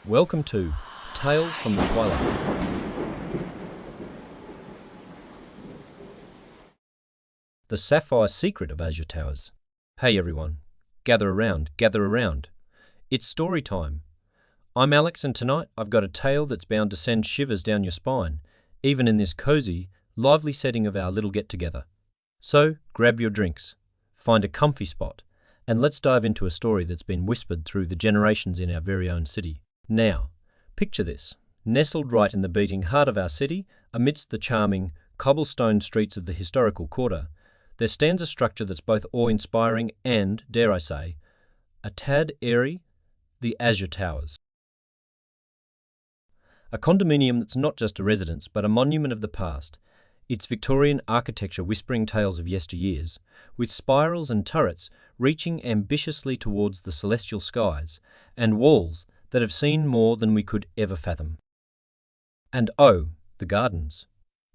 Welcome to Tales from the Twilight. The Sapphire secret of Azure Towers. Hey everyone, gather around, gather around. It's story time. I'm Alex, and tonight I've got a tale that's bound to send shivers down your spine, even in this cozy, lively setting of our little get-together. So grab your drinks, find a comfy spot, and let's dive into a story that's been whispered through the generations in our very own city. Now, picture this. Nestled right in the beating heart of our city, amidst the charming, cobblestone streets of the historical quarter, there stands a structure that's both awe-inspiring and, dare I say, a tad eerie, the Azure Towers. A condominium that's not just a residence, but a monument of the past. Its Victorian architecture whispering tales of yesteryears, with spirals and turrets reaching ambitiously towards the celestial skies, and walls that have seen more than we could ever fathom. And oh, the gardens.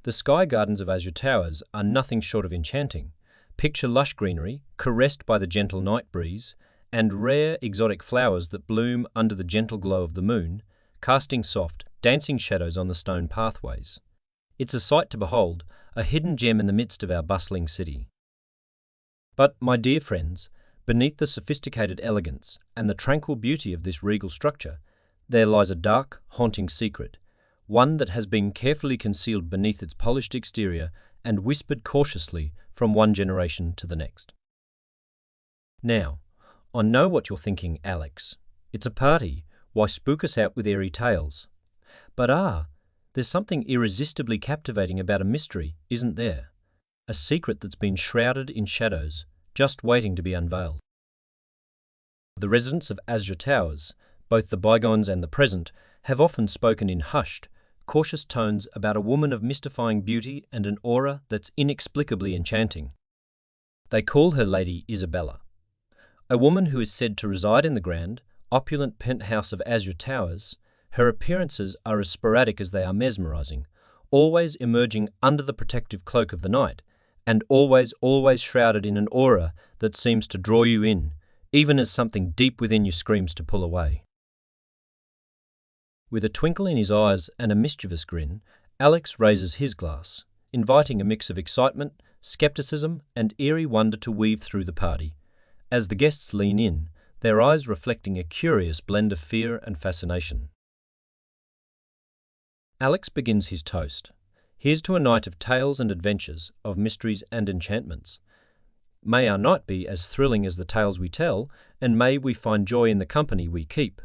The sky gardens of Azure Towers are nothing short of enchanting. Picture lush greenery, caressed by the gentle night breeze, and rare exotic flowers that bloom under the gentle glow of the moon, casting soft, dancing shadows on the stone pathways. It's a sight to behold, a hidden gem in the midst of our bustling city. But, my dear friends, beneath the sophisticated elegance and the tranquil beauty of this regal structure, there lies a dark, haunting secret, one that has been carefully concealed beneath its polished exterior and whispered cautiously from one generation to the next. Now, I know what you're thinking, Alex. It's a party. Why spook us out with airy tales? But there's something irresistibly captivating about a mystery, isn't there? A secret that's been shrouded in shadows, just waiting to be unveiled. The residents of Azure Towers, both the bygones and the present, have often spoken in hushed, cautious tones about a woman of mystifying beauty and an aura that's inexplicably enchanting. They call her Lady Isabella, a woman who is said to reside in the grand, opulent penthouse of Azure Towers. Her appearances are as sporadic as they are mesmerizing, always emerging under the protective cloak of the night, and always shrouded in an aura that seems to draw you in, even as something deep within you screams to pull away. With a twinkle in his eyes and a mischievous grin, Alex raises his glass, inviting a mix of excitement, skepticism, and eerie wonder to weave through the party. As the guests lean in, their eyes reflecting a curious blend of fear and fascination. Alex begins his toast. Here's to a night of tales and adventures, of mysteries and enchantments. May our night be as thrilling as the tales we tell, and may we find joy in the company we keep.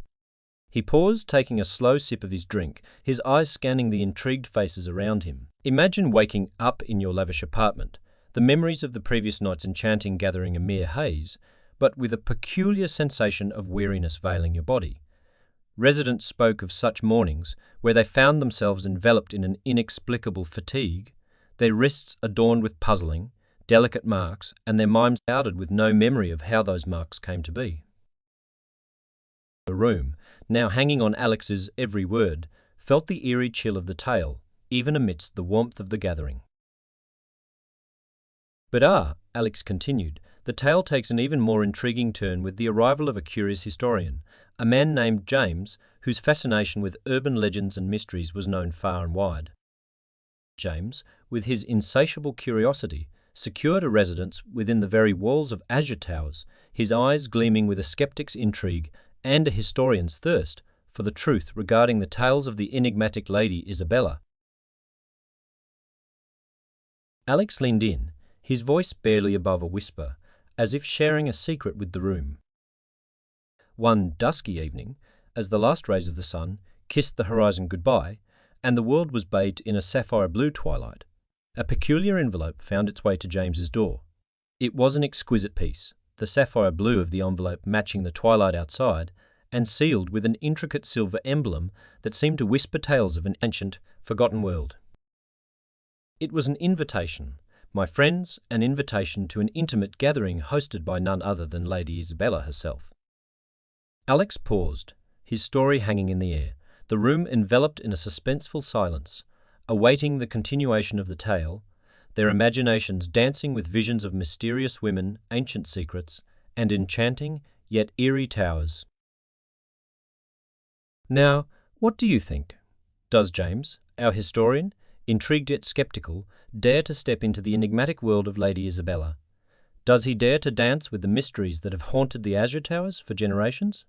He paused, taking a slow sip of his drink, his eyes scanning the intrigued faces around him. Imagine waking up in your lavish apartment, the memories of the previous night's enchanting gathering a mere haze, but with a peculiar sensation of weariness veiling your body. Residents spoke of such mornings where they found themselves enveloped in an inexplicable fatigue, their wrists adorned with puzzling, delicate marks, and their minds clouded with no memory of how those marks came to be. The room, now hanging on Alex's every word, felt the eerie chill of the tale, even amidst the warmth of the gathering. But Alex continued, the tale takes an even more intriguing turn with the arrival of a curious historian, a man named James, whose fascination with urban legends and mysteries was known far and wide. James, with his insatiable curiosity, secured a residence within the very walls of Azure Towers, his eyes gleaming with a skeptic's intrigue and a historian's thirst for the truth regarding the tales of the enigmatic Lady Isabella. Alex leaned in, his voice barely above a whisper, as if sharing a secret with the room. One dusky evening, as the last rays of the sun kissed the horizon goodbye, and the world was bathed in a sapphire blue twilight, a peculiar envelope found its way to James's door. It was an exquisite piece, the sapphire blue of the envelope matching the twilight outside, and sealed with an intricate silver emblem that seemed to whisper tales of an ancient, forgotten world. It was an invitation, my friends, an invitation to an intimate gathering hosted by none other than Lady Isabella herself. Alex paused, his story hanging in the air, the room enveloped in a suspenseful silence, awaiting the continuation of the tale, their imaginations dancing with visions of mysterious women, ancient secrets, and enchanting, yet eerie towers. Now, what do you think? Does James, our historian, intrigued yet skeptical, dare to step into the enigmatic world of Lady Isabella? Does he dare to dance with the mysteries that have haunted the Azure Towers for generations?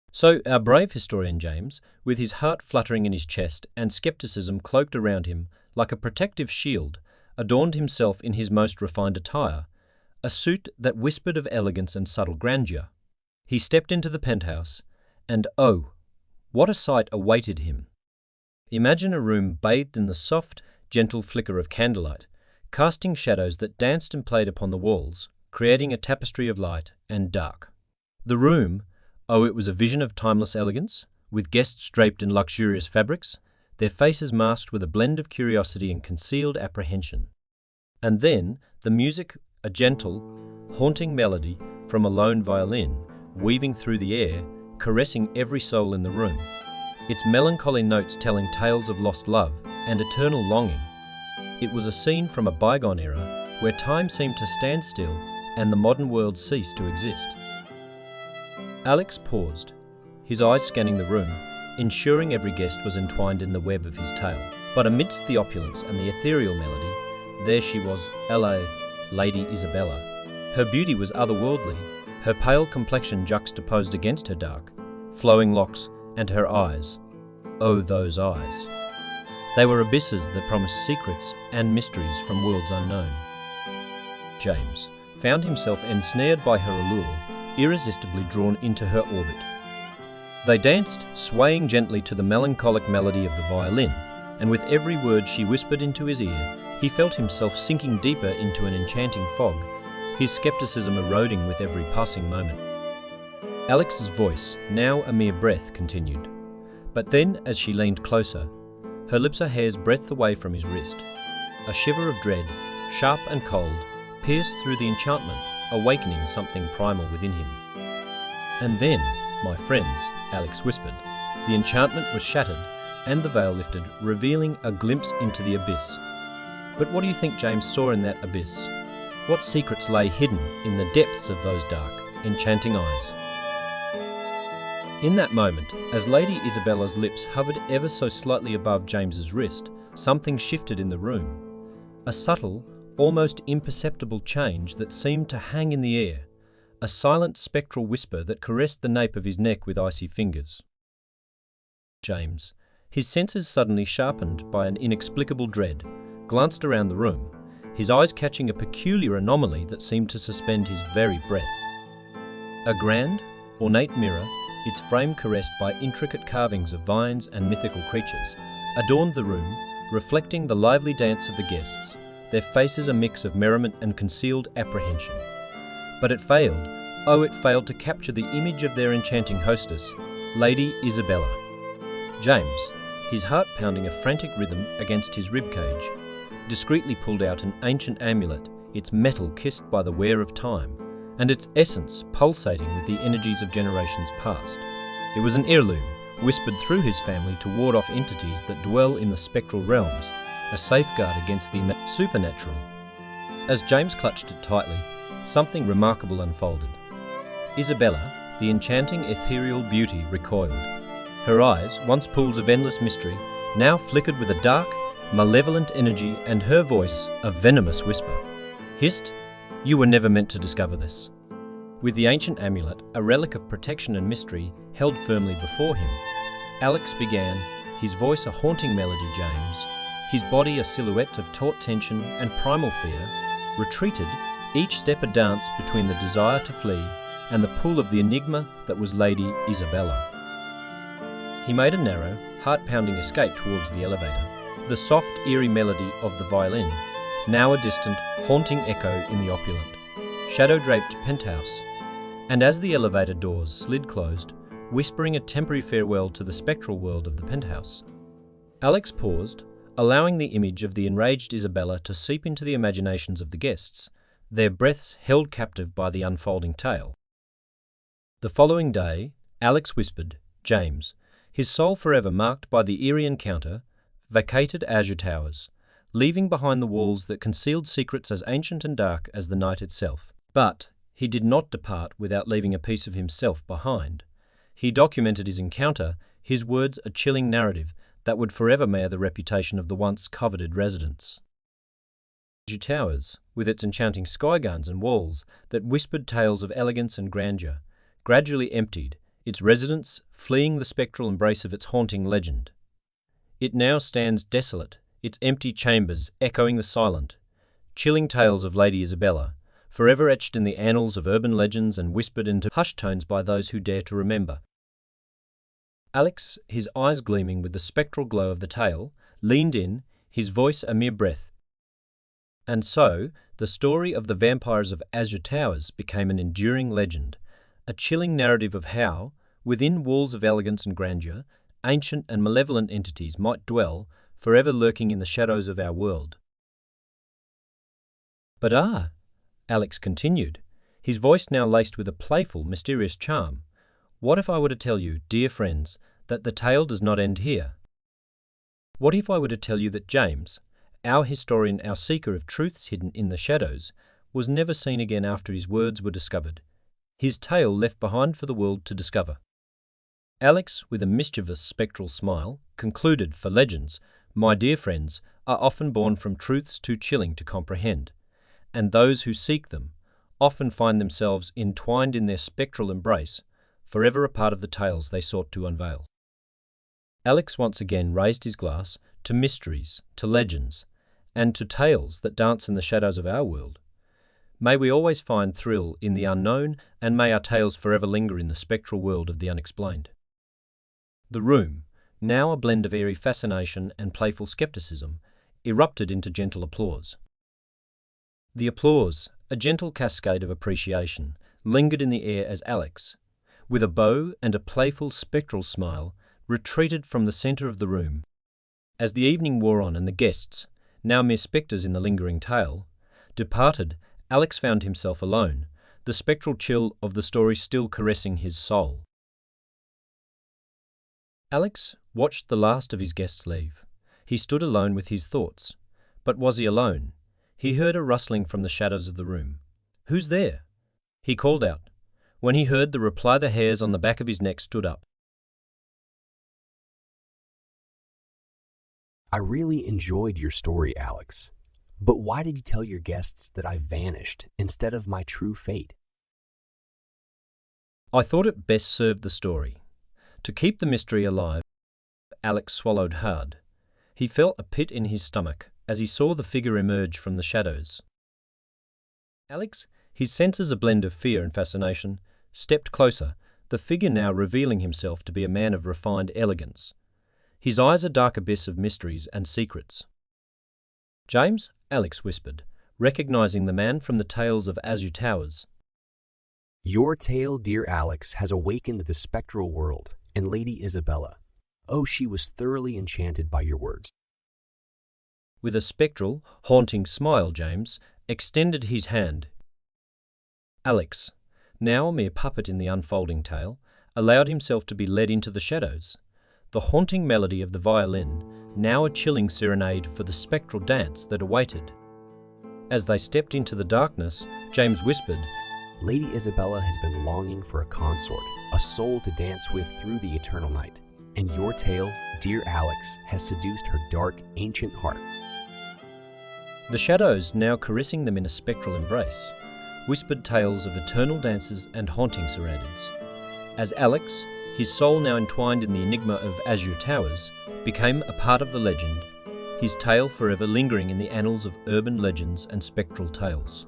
So, our brave historian James, with his heart fluttering in his chest and skepticism cloaked around him like a protective shield, adorned himself in his most refined attire, a suit that whispered of elegance and subtle grandeur. He stepped into the penthouse, and oh, what a sight awaited him! Imagine a room bathed in the soft, gentle flicker of candlelight, casting shadows that danced and played upon the walls, creating a tapestry of light and dark. The room, oh, it was a vision of timeless elegance, with guests draped in luxurious fabrics, their faces masked with a blend of curiosity and concealed apprehension. And then, the music, a gentle, haunting melody from a lone violin, weaving through the air, caressing every soul in the room, its melancholy notes telling tales of lost love and eternal longing. It was a scene from a bygone era where time seemed to stand still and the modern world ceased to exist. Alex paused, his eyes scanning the room, ensuring every guest was entwined in the web of his tale. But amidst the opulence and the ethereal melody, there she was, Lady Isabella. Her beauty was otherworldly, her pale complexion juxtaposed against her dark, flowing locks and her eyes. Oh, those eyes! They were abysses that promised secrets and mysteries from worlds unknown. James found himself ensnared by her allure, irresistibly drawn into her orbit. They danced, swaying gently to the melancholic melody of the violin, and with every word she whispered into his ear, he felt himself sinking deeper into an enchanting fog, his skepticism eroding with every passing moment. Alex's voice, now a mere breath, continued. But then, as she leaned closer, her lips a hair's breadth away from his wrist, a shiver of dread, sharp and cold, pierced through the enchantment, awakening something primal within him. And then, my friends, Alex whispered, the enchantment was shattered and the veil lifted, revealing a glimpse into the abyss. But what do you think James saw in that abyss? What secrets lay hidden in the depths of those dark, enchanting eyes? In that moment, as Lady Isabella's lips hovered ever so slightly above James's wrist, something shifted in the room. A subtle, almost imperceptible change that seemed to hang in the air, a silent spectral whisper that caressed the nape of his neck with icy fingers. James, his senses suddenly sharpened by an inexplicable dread, glanced around the room, his eyes catching a peculiar anomaly that seemed to suspend his very breath. A grand, ornate mirror, its frame caressed by intricate carvings of vines and mythical creatures, adorned the room, reflecting the lively dance of the guests, their faces a mix of merriment and concealed apprehension. But it failed, it failed to capture the image of their enchanting hostess, Lady Isabella. James, his heart pounding a frantic rhythm against his ribcage, discreetly pulled out an ancient amulet, its metal kissed by the wear of time, and its essence pulsating with the energies of generations past. It was an heirloom, whispered through his family to ward off entities that dwell in the spectral realms, a safeguard against the supernatural. As James clutched it tightly, something remarkable unfolded. Isabella, the enchanting ethereal beauty, recoiled. Her eyes, once pools of endless mystery, now flickered with a dark, malevolent energy, and her voice, a venomous whisper, hissed, "You were never meant to discover this." With the ancient amulet, a relic of protection and mystery, held firmly before him, Alex began, his voice a haunting melody, James, his body a silhouette of taut tension and primal fear, retreated, each step a dance between the desire to flee and the pull of the enigma that was Lady Isabella. He made a narrow, heart-pounding escape towards the elevator, the soft, eerie melody of the violin, now a distant, haunting echo in the opulent, shadow-draped penthouse. And as the elevator doors slid closed, whispering a temporary farewell to the spectral world of the penthouse, Alex paused, allowing the image of the enraged Isabella to seep into the imaginations of the guests, their breaths held captive by the unfolding tale. The following day, Alex whispered, James, his soul forever marked by the eerie encounter, vacated Azure Towers, leaving behind the walls that concealed secrets as ancient and dark as the night itself. But he did not depart without leaving a piece of himself behind. he documented his encounter, his words a chilling narrative that would forever mar the reputation of the once coveted residence. Azure Towers, with its enchanting sky guns and walls that whispered tales of elegance and grandeur, gradually emptied, its residents fleeing the spectral embrace of its haunting legend. It now stands desolate, its empty chambers echoing the silent, chilling tales of Lady Isabella, forever etched in the annals of urban legends and whispered into hushed tones by those who dare to remember. Alex, his eyes gleaming with the spectral glow of the tale, leaned in, his voice a mere breath. And so, the story of the vampires of Azure Towers became an enduring legend, a chilling narrative of how, within walls of elegance and grandeur, ancient and malevolent entities might dwell, forever lurking in the shadows of our world. But Alex continued, his voice now laced with a playful, mysterious charm, what if I were to tell you, dear friends, that the tale does not end here? What if I were to tell you that James, our historian, our seeker of truths hidden in the shadows, was never seen again after his words were discovered, his tale left behind for the world to discover? Alex, with a mischievous spectral smile, concluded, for legends, my dear friends, are often born from truths too chilling to comprehend, and those who seek them often find themselves entwined in their spectral embrace, forever a part of the tales they sought to unveil. Alex once again raised his glass to mysteries, to legends, and to tales that dance in the shadows of our world. May we always find thrill in the unknown, and may our tales forever linger in the spectral world of the unexplained. The room, now a blend of eerie fascination and playful skepticism, erupted into gentle applause. The applause, a gentle cascade of appreciation, lingered in the air as Alex, with a bow and a playful spectral smile, retreated from the centre of the room. As the evening wore on and the guests, now mere spectres in the lingering tale, departed, Alex found himself alone, the spectral chill of the story still caressing his soul. Alex watched the last of his guests leave. He stood alone with his thoughts. But was he alone? He heard a rustling from the shadows of the room. Who's there? He called out. When he heard the reply, the hairs on the back of his neck stood up. I really enjoyed your story, Alex. But why did you tell your guests that I vanished instead of my true fate? I thought it best served the story. To keep the mystery alive, Alex swallowed hard. He felt a pit in his stomach as he saw the figure emerge from the shadows. Alex, his senses a blend of fear and fascination, stepped closer, the figure now revealing himself to be a man of refined elegance. His eyes a dark abyss of mysteries and secrets. James, Alex whispered, recognizing the man from the tales of Azure Towers. Your tale, dear Alex, has awakened the spectral world, and Lady Isabella. Oh, she was thoroughly enchanted by your words. With a spectral, haunting smile, James extended his hand. Alex, now a mere puppet in the unfolding tale, allowed himself to be led into the shadows. The haunting melody of the violin, now a chilling serenade for the spectral dance that awaited. As they stepped into the darkness, James whispered, Lady Isabella has been longing for a consort, a soul to dance with through the eternal night. And your tale, dear Alex, has seduced her dark, ancient heart. The shadows, now caressing them in a spectral embrace, whispered tales of eternal dances and haunting serenades. As Alex, his soul now entwined in the enigma of Azure Towers, became a part of the legend, his tale forever lingering in the annals of urban legends and spectral tales.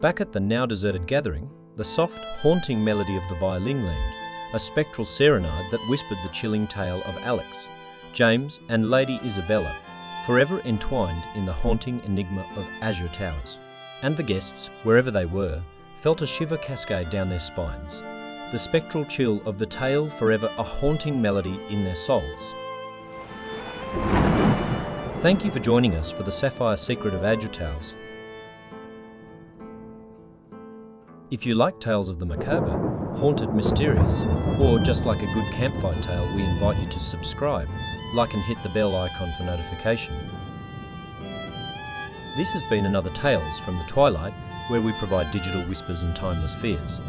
Back at the now deserted gathering, the soft, haunting melody of the violin leaned, a spectral serenade that whispered the chilling tale of Alex, James, and Lady Isabella, forever entwined in the haunting enigma of Azure Towers. And the guests, wherever they were, felt a shiver cascade down their spines, the spectral chill of the tale forever a haunting melody in their souls. Thank you for joining us for the Sapphire Secret of Azure Towers. If you like tales of the macabre, haunted, mysterious, or just like a good campfire tale, we invite you to subscribe, like and hit the bell icon for notification. This has been another Tales from the Twilight, where we provide digital whispers and timeless fears.